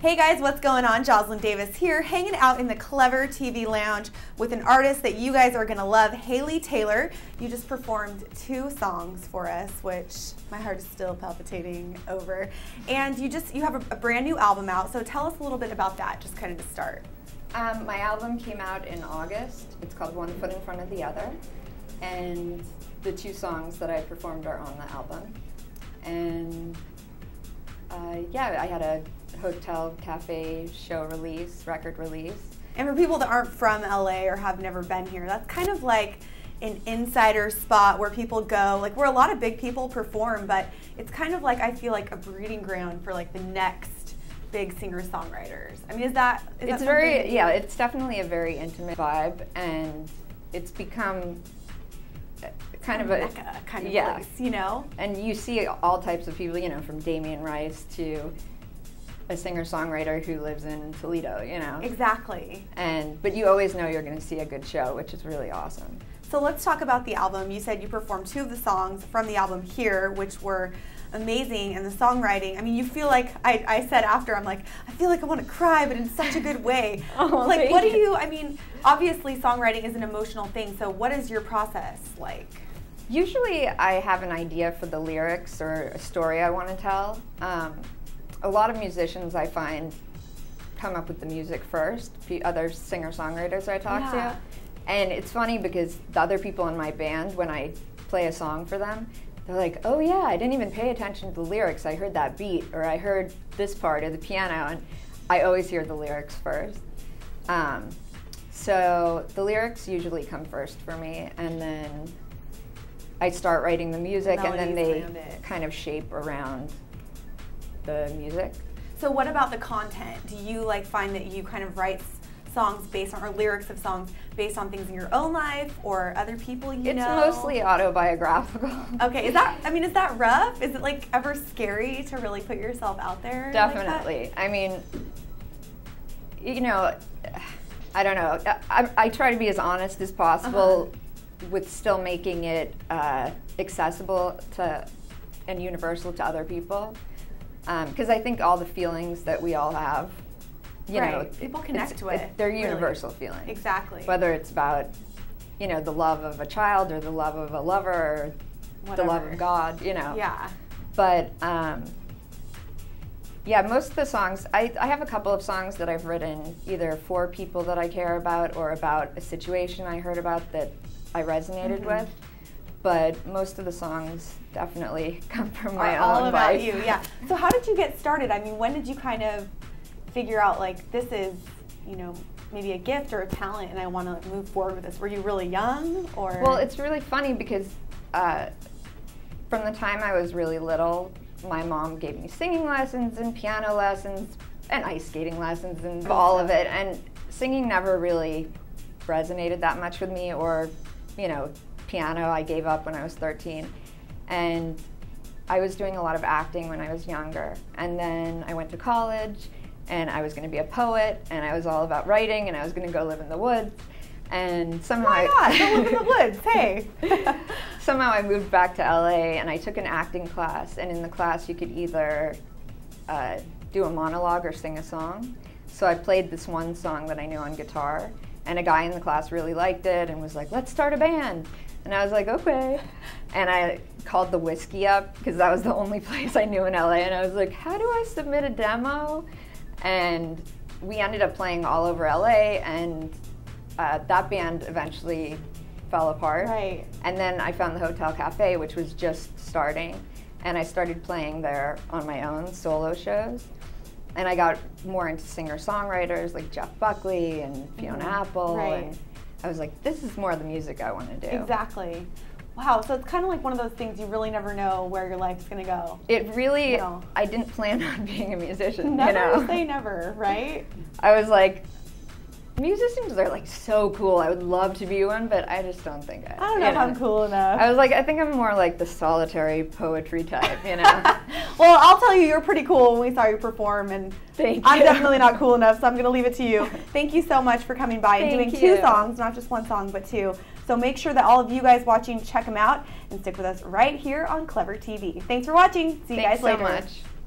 Hey guys, what's going on? Jocelyn Davis here, hanging out in the ClevverTV Lounge with an artist that you guys are going to love, Hayley Taylor. You just performed 2 songs for us, which my heart is still palpitating over. And you have a brand new album out, so tell us a little bit about that, just kind of to start. My album came out in August. It's called One Foot in Front of the Other. And the 2 songs that I performed are on the album. And yeah, I had a hotel, cafe, show release, record release. And for people that aren't from LA or have never been here, that's kind of like an insider spot where people go, like where a lot of big people perform, but it's kind of like, I feel like a breeding ground for like the next big singer-songwriters. I mean, it's very, yeah, it's definitely a very intimate vibe, and it's become kind of a Mecca kind of yeah, place, you know? And you see all types of people, you know, from Damien Rice to a singer-songwriter who lives in Toledo, you know? Exactly. But you always know you're going to see a good show, which is really awesome. So let's talk about the album. You said you performed 2 of the songs from the album here, which were amazing, and the songwriting, I mean, you feel like, I said after, I'm like, I feel like I want to cry, but in such a good way. Like, what do you, I mean, obviously songwriting is an emotional thing, so what is your process like? Usually I have an idea for the lyrics or a story I want to tell. A lot of musicians I find come up with the music first, the other singer-songwriters I talk to. And it's funny because the other people in my band, when I play a song for them, they're like, oh yeah, I didn't even pay attention to the lyrics. I heard that beat, or I heard this part of the piano, and I always hear the lyrics first. So the lyrics usually come first for me, and then I start writing the music, and then they kind of shape around the music. So what about the content? Do you like find that you kind of write songs based on, or lyrics of songs based on things in your own life or other people you know? It's mostly autobiographical. Okay, is that rough? Is it like ever scary to really put yourself out there? Definitely. Like that? I mean, you know, I don't know. I try to be as honest as possible with still making it accessible to and universal to other people. Because I think all the feelings that we all have, you know, people connect to it. They're universal feelings. Exactly. Whether it's about, you know, the love of a child or the love of a lover or the love of God, you know. Yeah. But yeah, most of the songs, I have a couple of songs that I've written either for people that I care about or about a situation I heard about that I resonated with. But most of the songs definitely come from my own all about life. you, yeah. So how did you get started? I mean, when did you kind of figure out, like, this is, you know, maybe a gift or a talent and I want to like, move forward with this? Were you really young, or? Well, it's really funny because from the time I was really little, my mom gave me singing lessons and piano lessons and ice skating lessons and all of it. And singing never really resonated that much with me, or, you know, piano I gave up when I was 13. And I was doing a lot of acting when I was younger. And then I went to college and I was going to be a poet, and I was all about writing, and I was going to go live in the woods. And somehow go live in the woods, hey! Somehow I moved back to LA and I took an acting class, and in the class you could either do a monologue or sing a song. So I played this one song that I knew on guitar, and a guy in the class really liked it and was like, let's start a band. And I was like, okay. And I called the Whiskey up because that was the only place I knew in LA, and I was like, how do I submit a demo? And we ended up playing all over LA, and that band eventually fell apart. Right. And then I found the Hotel Cafe, which was just starting, and I started playing there on my own solo shows. And I got more into singer-songwriters like Jeff Buckley and Fiona Apple, and I was like, this is more the music I want to do. Exactly. Wow, so it's kind of like one of those things you really never know where your life's going to go. It really, you know, I didn't plan on being a musician, never, you know. Say never, right? I was like, musicians are like so cool. I would love to be one, but I just don't think I don't know if I'm cool enough. I was like, I think I'm more like the solitary poetry type, you know. Well, I'll tell you, you're pretty cool when we saw you perform, and I'm definitely not cool enough, so I'm going to leave it to you. Thank you so much for coming by and doing 2 songs, not just 1 song, but 2. So make sure that all of you guys watching check them out and stick with us right here on ClevverTV. Thanks for watching. See you guys later. Thanks so much.